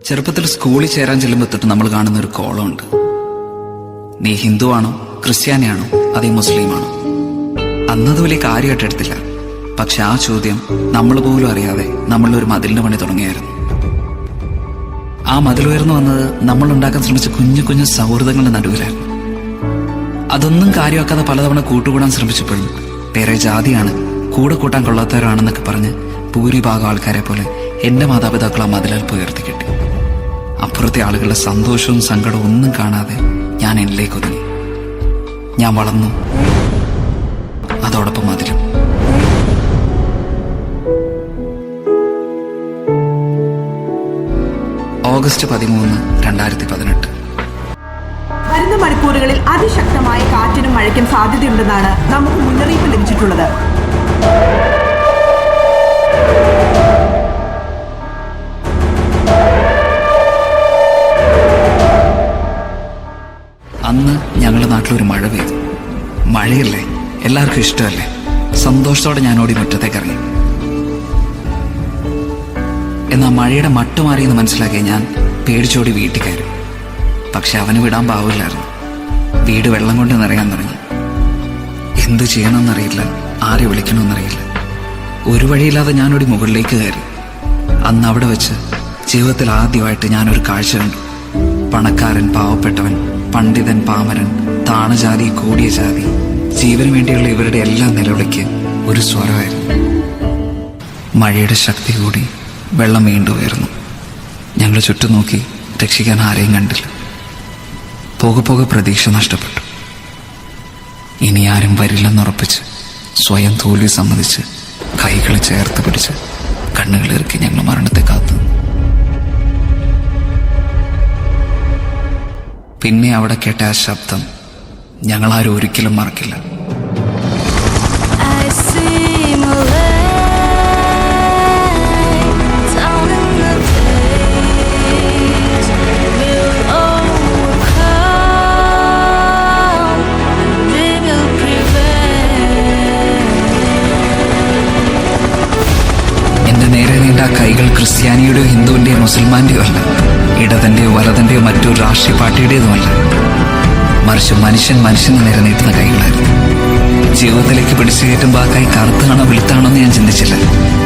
ചെറുപ്പത്തിൽ സ്കൂളിൽ ചേരാൻ ചെല്ലുമ്പോൾ തൊട്ട് നമ്മൾ കാണുന്ന ഒരു കോളമുണ്ട്. നീ ഹിന്ദുവാണോ, ക്രിസ്ത്യാനിയാണോ, അതേ മുസ്ലിമാണോ? അന്നത് വലിയ കാര്യമായിട്ട് എടുത്തില്ല. പക്ഷെ ആ ചോദ്യം നമ്മൾ പോലും അറിയാതെ നമ്മളൊരു മതിലിന് പണി തുടങ്ങിയായിരുന്നു. ആ മതിൽ ഉയർന്നു വന്നത് നമ്മൾ ഉണ്ടാക്കാൻ ശ്രമിച്ച കുഞ്ഞു കുഞ്ഞു സൗഹൃദങ്ങളുടെ നടുവിലായിരുന്നു. അതൊന്നും കാര്യമാക്കാതെ പലതവണ കൂട്ടുകൂടാൻ ശ്രമിച്ചപ്പോഴും വേറെ ജാതിയാണ്, കൂടെ കൂട്ടാൻ കൊള്ളാത്തവരാണെന്നൊക്കെ പറഞ്ഞ് ഭൂരിഭാഗം ആൾക്കാരെ പോലെ എന്റെ മാതാപിതാക്കൾ ആ മതിലൽപ്പ് ഉയർത്തി കെട്ടി. അപ്പുറത്തെ ആളുകളുടെ സന്തോഷവും സങ്കടവും ഒന്നും കാണാതെ ഞാൻ എന്നിലേക്ക് ഒതുങ്ങി. ഞാൻ വളർന്നു, അതോടൊപ്പം മതിലും. ഓഗസ്റ്റ് 13, 2018. വരുന്ന മണിക്കൂറുകളിൽ അതിശക്തമായ കാറ്റിനും മഴയ്ക്കും സാധ്യതയുണ്ടെന്നാണ് നമുക്ക് മുന്നറിയിപ്പ് ലഭിച്ചിട്ടുള്ളത്. അന്ന് ഞങ്ങളുടെ നാട്ടിലൊരു മഴ പെയ്തു. മഴയല്ലേ, എല്ലാവർക്കും ഇഷ്ടമല്ലേ. സന്തോഷത്തോടെ ഞാൻ ഓടി മുറ്റത്തേക്ക് ഇറങ്ങി. എന്നാൽ മഴയുടെ മട്ട് മാറിയെന്ന് മനസ്സിലാക്കിയ ഞാൻ പേടിച്ചോടി വീട്ടിൽ കയറി. പക്ഷെ അവന് വിടാൻ പാവില്ലായിരുന്നു. വീട് വെള്ളം കൊണ്ട് നിറയാൻ തുടങ്ങി. എന്ത് ചെയ്യണമെന്നറിയില്ല, ആരെ വിളിക്കണമെന്നറിയില്ല. ഒരു വഴിയില്ലാതെ ഞാനോടി മുകളിലേക്ക് കയറി. അന്ന് അവിടെ വെച്ച് ജീവിതത്തിൽ ആദ്യമായിട്ട് ഞാനൊരു കാഴ്ച കണ്ടു. പണക്കാരൻ, പാവപ്പെട്ടവൻ, പണ്ഡിതൻ, പാമരൻ, താണജാതി, കൂടിയ ജാതി, ജീവന് വേണ്ടിയുള്ള ഇവരുടെ എല്ലാ നിലവിളിക്ക് ഒരു സ്വരമായിരുന്നു. മഴയുടെ ശക്തി കൂടി വെള്ളം വീണ്ടും ഉയർന്നു. ഞങ്ങൾ ചുറ്റും നോക്കി, രക്ഷിക്കാൻ ആരെയും കണ്ടില്ല. പോകെ പോകെ പ്രതീക്ഷ നഷ്ടപ്പെട്ടു. ഇനി ആരും വരില്ലെന്നുറപ്പിച്ച് സ്വയം തോൽവി സമ്മതിച്ച് കൈകൾ ചേർത്ത് പിടിച്ച് കണ്ണുകളിറക്കി ഞങ്ങൾ മരണത്തെ കാത്തു. പിന്നെ അവിടെ കേട്ട ആ ശബ്ദം ഞങ്ങളാരും ഒരിക്കലും മറക്കില്ല. എന്റെ നേരെ നീണ്ട കൈകൾ ക്രിസ്ത്യാനിയുടെയോ ഹിന്ദുവിന്റെയോ മുസൽമാന്റെയോ അല്ല, ഇടതന്റെയോ വലതന്റെയോ മറ്റൊരു രാഷ്ട്രീയ പാർട്ടിയുടേതുമല്ല. മറിച്ച് മനുഷ്യന് നേരെ നീട്ടുന്ന കൈകളായിരുന്നു. ജീവിതത്തിലേക്ക് പിടിച്ചു കയറ്റുമ്പോൾ ആ കൈ കറുത്താണോ വെളുത്താണോ എന്ന് ഞാൻ ചിന്തിച്ചില്ല.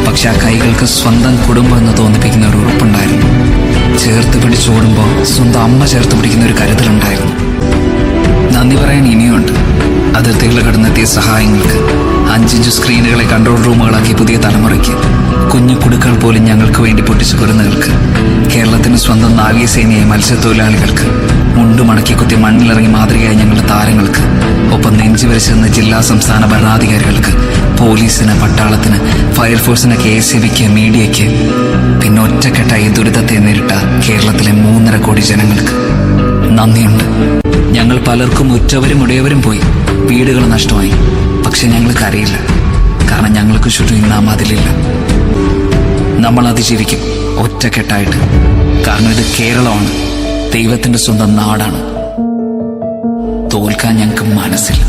പക്ഷെ ആ കൈകൾക്ക് സ്വന്തം കുടുംബം എന്ന് തോന്നിപ്പിക്കുന്ന ഒരു ഉറപ്പുണ്ടായിരുന്നു. ചേർത്ത് പിടിച്ചോടുമ്പോൾ സ്വന്തം അമ്മ ചേർത്ത് പിടിക്കുന്ന ഒരു കരുതലുണ്ടായിരുന്നു. നന്ദി പറയാൻ ഇനിയുണ്ട്. അതിർത്തികൾ കടന്നെത്തിയ സഹായങ്ങൾക്ക്, 5 ഇഞ്ച് സ്ക്രീനുകളെ കൺട്രോൾ റൂമുകളാക്കി പുതിയ തലമുറയ്ക്ക്, കുഞ്ഞു കുടുക്കൾ പോലും ഞങ്ങൾക്ക് വേണ്ടി പൊട്ടിച്ചു കുരുന്നുകൾക്ക്, കേരളത്തിന് സ്വന്തം നാവികസേനയായ മത്സ്യത്തൊഴിലാളികൾക്ക്, മുണ്ടുമടക്കി കുത്തി മണ്ണിലിറങ്ങി മാതൃകയായ ഞങ്ങളുടെ താരങ്ങൾക്ക്, ഒപ്പം നെഞ്ചു വരച്ചെന്ന ജില്ലാ സംസ്ഥാന ഭരണാധികാരികൾക്ക്, പോലീസിന്, പട്ടാളത്തിന്, ഫയർഫോഴ്സിന്, KSABക്ക്, മീഡിയയ്ക്ക്, പിന്നെ ഒറ്റക്കെട്ടായി ദുരിതത്തെ നേരിട്ട കേരളത്തിലെ 3.5 കോടി ജനങ്ങൾക്ക് നന്ദിയുണ്ട്. ഞങ്ങൾ പലർക്കും ഉറ്റവരും ഉടയവരും പോയി, വീടുകൾ നഷ്ടമായി. പക്ഷെ ഞങ്ങൾക്ക് അറിയില്ല, കാരണം ഞങ്ങൾക്ക് ചുറ്റും ഇന്ന് ആ മതിലില്ല. നമ്മൾ അതിജീവിക്കും ഒറ്റക്കെട്ടായിട്ട്. കാരണം ഇത് കേരളമാണ്, ദൈവത്തിന്റെ സ്വന്തം നാടാണ്. തോൽക്കാൻ ഞങ്ങൾക്ക് മനസ്സില്ല.